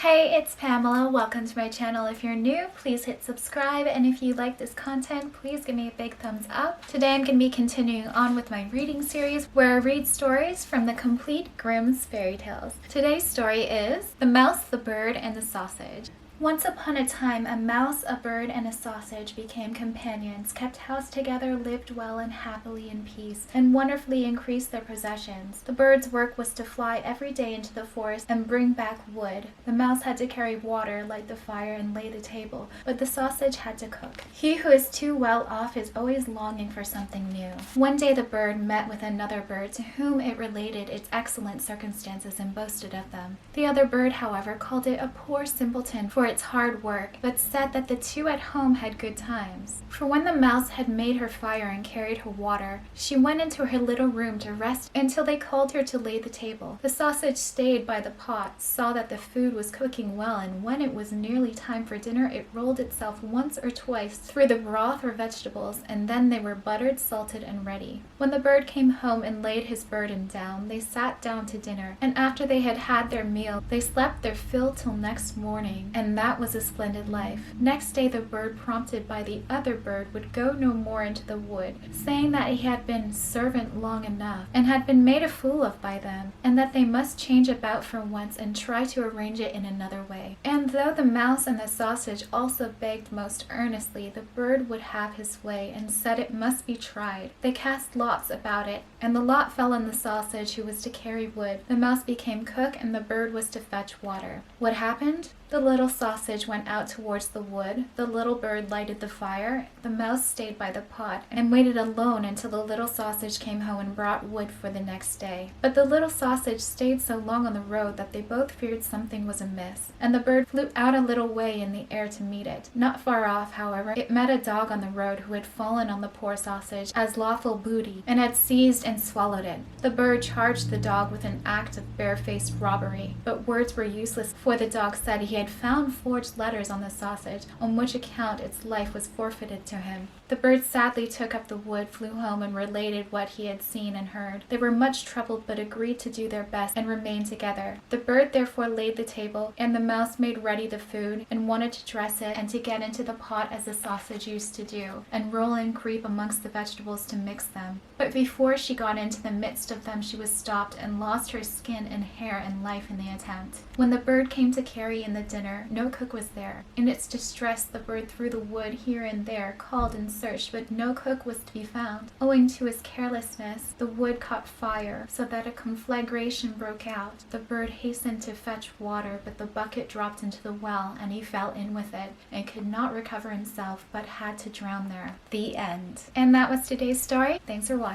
Hey, it's Pamela. Welcome to my channel. If you're new, please hit subscribe, and if you like this content, please give me a big thumbs up. Today I'm going to be continuing on with my reading series where I read stories from the complete Grimm's fairy tales. Today's story is The Mouse, the Bird, and the Sausage. Once upon a time, a mouse, a bird, and a sausage became companions, kept house together, lived well and happily in peace, and wonderfully increased their possessions. The bird's work was to fly every day into the forest and bring back wood. The mouse had to carry water, light the fire, and lay the table, but the sausage had to cook. He who is too well off is always longing for something new. One day the bird met with another bird to whom it related its excellent circumstances and boasted of them. The other bird, however, called it a poor simpleton for its hard work, but said that the two at home had good times. For when the mouse had made her fire and carried her water, she went into her little room to rest until they called her to lay the table. The sausage stayed by the pot, saw that the food was cooking well, and when it was nearly time for dinner, it rolled itself once or twice through the broth or vegetables, and then they were buttered, salted, and ready. When the bird came home and laid his burden down, they sat down to dinner, and after they had had their meal, they slept their fill till next morning, and that was a splendid life. Next day the bird, prompted by the other bird, would go no more into the wood, saying that he had been servant long enough, and had been made a fool of by them, and that they must change about for once and try to arrange it in another way. And though the mouse and the sausage also begged most earnestly, the bird would have his way, and said it must be tried. They cast lots about it, and the lot fell on the sausage, who was to carry wood. The mouse became cook, and the bird was to fetch water. What happened? The little sausage went out towards the wood, the little bird lighted the fire, the mouse stayed by the pot, and waited alone until the little sausage came home and brought wood for the next day. But the little sausage stayed so long on the road that they both feared something was amiss, and the bird flew out a little way in the air to meet it. Not far off, however, it met a dog on the road who had fallen on the poor sausage as lawful booty, and had seized and swallowed it. The bird charged the dog with an act of barefaced robbery, but words were useless, for the dog said he had found forged letters on the sausage, on which account its life was forfeited to him. The bird sadly took up the wood, flew home, and related what he had seen and heard. They were much troubled, but agreed to do their best and remain together. The bird therefore laid the table, and the mouse made ready the food, and wanted to dress it, and to get into the pot as the sausage used to do, and roll and creep amongst the vegetables to mix them. But before she got into the midst of them, she was stopped, and lost her skin and hair and life in the attempt. When the bird came to carry in the dinner, no cook was there. In its distress, the bird threw the wood here and there, called and searched, but no cook was to be found. Owing to his carelessness, the wood caught fire, so that a conflagration broke out. The bird hastened to fetch water, but the bucket dropped into the well, and he fell in with it, and could not recover himself, but had to drown there. The end. And that was today's story. Thanks for watching.